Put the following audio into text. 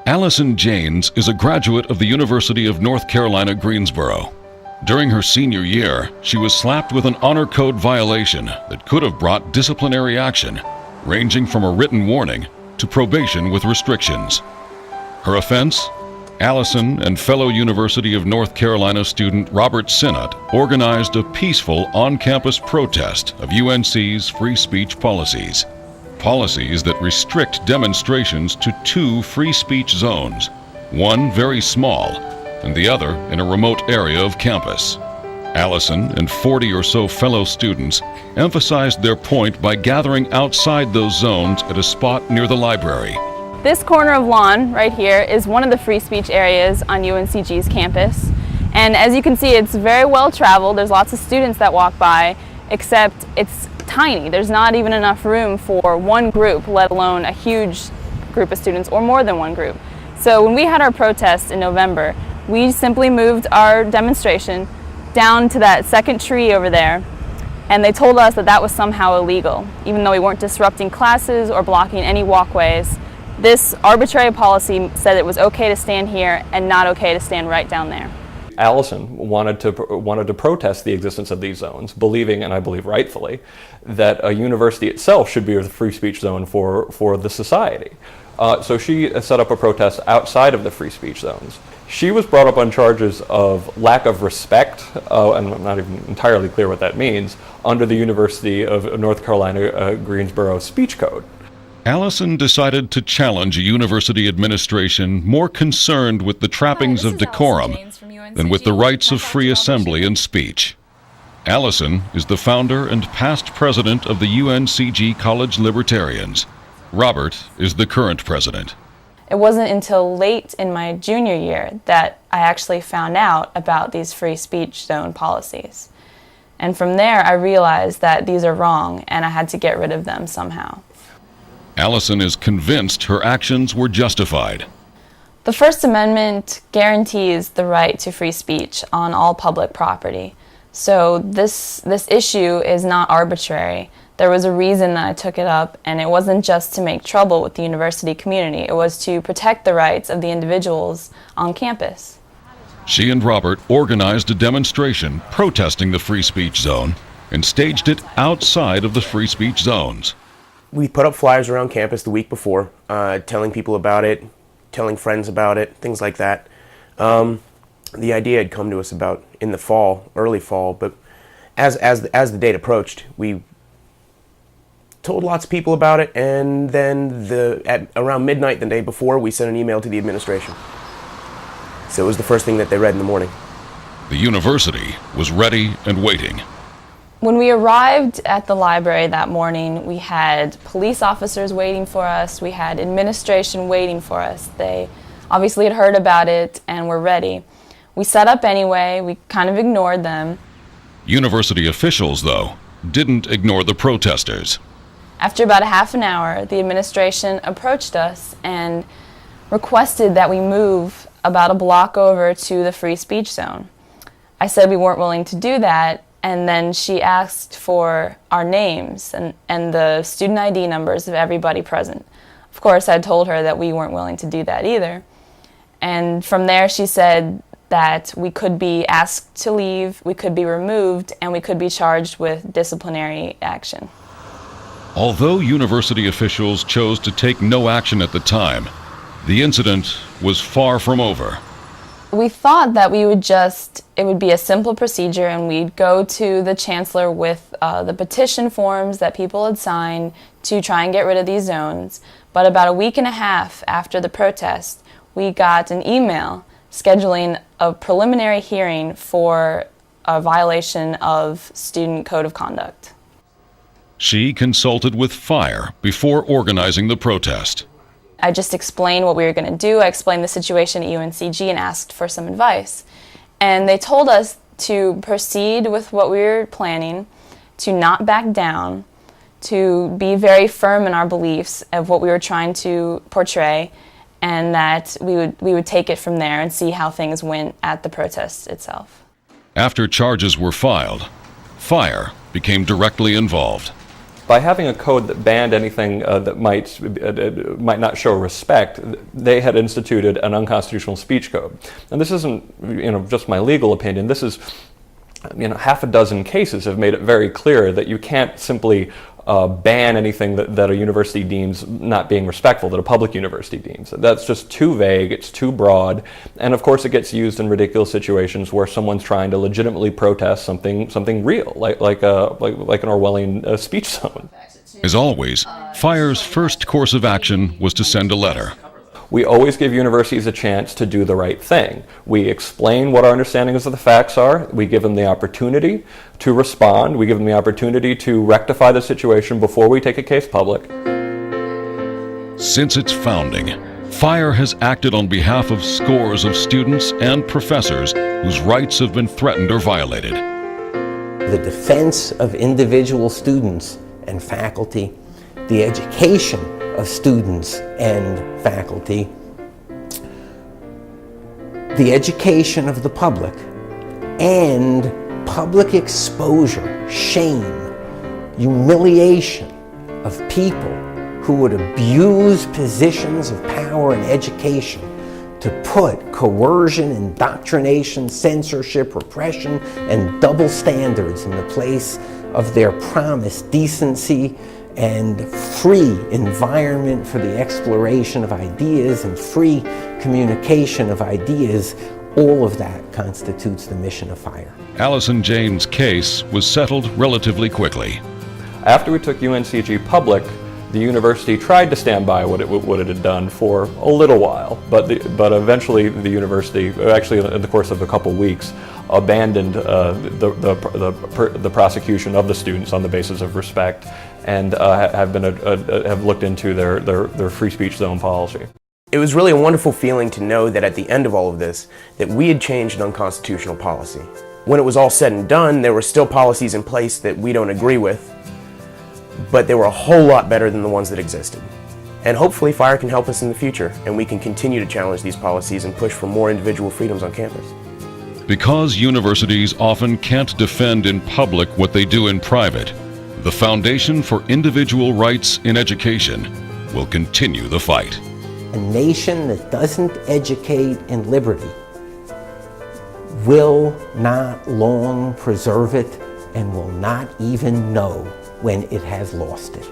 Allison Janes is a graduate of the University of North Carolina, Greensboro. During her senior year, she was slapped with an honor code violation that could have brought disciplinary action, ranging from a written warning to probation with restrictions. Her offense? Allison and fellow University of North Carolina student Robert Sinnott organized a peaceful on-campus protest of UNC's free speech policies. Policies that restrict demonstrations to 2 free speech zones, one very small and the other in a remote area of campus. Allison and 40 or so fellow students emphasized their point by gathering outside those zones at a spot near the library. This corner of lawn right here is one of the free speech areas on UNCG's campus. And as you can see, it's very well traveled. There's lots of students that walk by, except it's tiny. There's not even enough room for one group, let alone a huge group of students or more than one group. So when we had our protest in November, we simply moved our demonstration down to that second tree over there, and they told us that that was somehow illegal, even though we weren't disrupting classes or blocking any walkways. This arbitrary policy said it was okay to stand here and not okay to stand right down there. Allison wanted to protest the existence of these zones, believing, and I believe rightfully, that a university itself should be a free speech zone for the society. So she set up a protest outside of the free speech zones. She was brought up on charges of lack of respect, and I'm not even entirely clear what that means, under the University of North Carolina Greensboro speech code. Allison decided to challenge a university administration more concerned with the trappings of decorum than with the rights of free assembly and speech. Allison is the founder and past president of the UNCG College Libertarians. Robert is the current president. It wasn't until late in my junior year that I actually found out about these free speech zone policies. And from there, I realized that these are wrong and I had to get rid of them somehow. Allison is convinced her actions were justified. The First Amendment guarantees the right to free speech on all public property. So this issue is not arbitrary. There was a reason that I took it up, and it wasn't just to make trouble with the university community. It was to protect the rights of the individuals on campus. She and Robert organized a demonstration protesting the free speech zone and staged it outside of the free speech zones. We put up flyers around campus the week before, telling people about it, telling friends about it, things like that. The idea had come to us about in the fall, early fall, but as the date approached, we told lots of people about it, and then at around midnight the day before, we sent an email to the administration. So it was the first thing that they read in the morning. The university was ready and waiting. When we arrived at the library that morning, we had police officers waiting for us, we had administration waiting for us. They obviously had heard about it and were ready. We set up anyway, we kind of ignored them. University officials, though, didn't ignore the protesters. After about a half an hour, the administration approached us and requested that we move about a block over to the free speech zone. I said we weren't willing to do that, and then she asked for our names and the student ID numbers of everybody present. Of course, I told her that we weren't willing to do that either. And from there, she said that we could be asked to leave, we could be removed, and we could be charged with disciplinary action. Although university officials chose to take no action at the time, the incident was far from over. We thought that it would be a simple procedure and we'd go to the chancellor with the petition forms that people had signed to try and get rid of these zones. But about a week and a half after the protest, we got an email scheduling a preliminary hearing for a violation of student code of conduct. She consulted with FIRE before organizing the protest. I just explained what we were going to do. I explained the situation at UNCG and asked for some advice. And they told us to proceed with what we were planning, to not back down, to be very firm in our beliefs of what we were trying to portray, and that we would take it from there and see how things went at the protest itself. After charges were filed, FIRE became directly involved. By having a code that banned anything that might not show respect, they had instituted an unconstitutional speech code. And this isn't, just my legal opinion. This is, half a dozen cases have made it very clear that you can't simply ban anything that a university deems not being respectful, that a public university deems. That's just too vague, it's too broad, and of course it gets used in ridiculous situations where someone's trying to legitimately protest something real, like an Orwellian speech zone. As always, FIRE's first course of action was to send a letter. We always give universities a chance to do the right thing. We explain what our understandings of the facts are. We give them the opportunity to respond. We give them the opportunity to rectify the situation before we take a case public. Since its founding, FIRE has acted on behalf of scores of students and professors whose rights have been threatened or violated. The defense of individual students and faculty, the education of students and faculty, the education of the public, and public exposure, shame, humiliation of people who would abuse positions of power and education to put coercion, indoctrination, censorship, repression, and double standards in the place of their promised decency and free environment for the exploration of ideas and free communication of ideas, all of that constitutes the mission of FIRE. Allison Jane's case was settled relatively quickly. After we took UNCG public, the university tried to stand by what it had done for a little while, but eventually the university, actually in the course of a couple weeks, abandoned the prosecution of the students on the basis of respect, and have looked into their free speech zone policy. It was really a wonderful feeling to know that at the end of all of this, that we had changed an unconstitutional policy. When it was all said and done, there were still policies in place that we don't agree with, but they were a whole lot better than the ones that existed. And hopefully FIRE can help us in the future, and we can continue to challenge these policies and push for more individual freedoms on campus. Because universities often can't defend in public what they do in private, the Foundation for Individual Rights in Education will continue the fight. A nation that doesn't educate in liberty will not long preserve it and will not even know when it has lost it.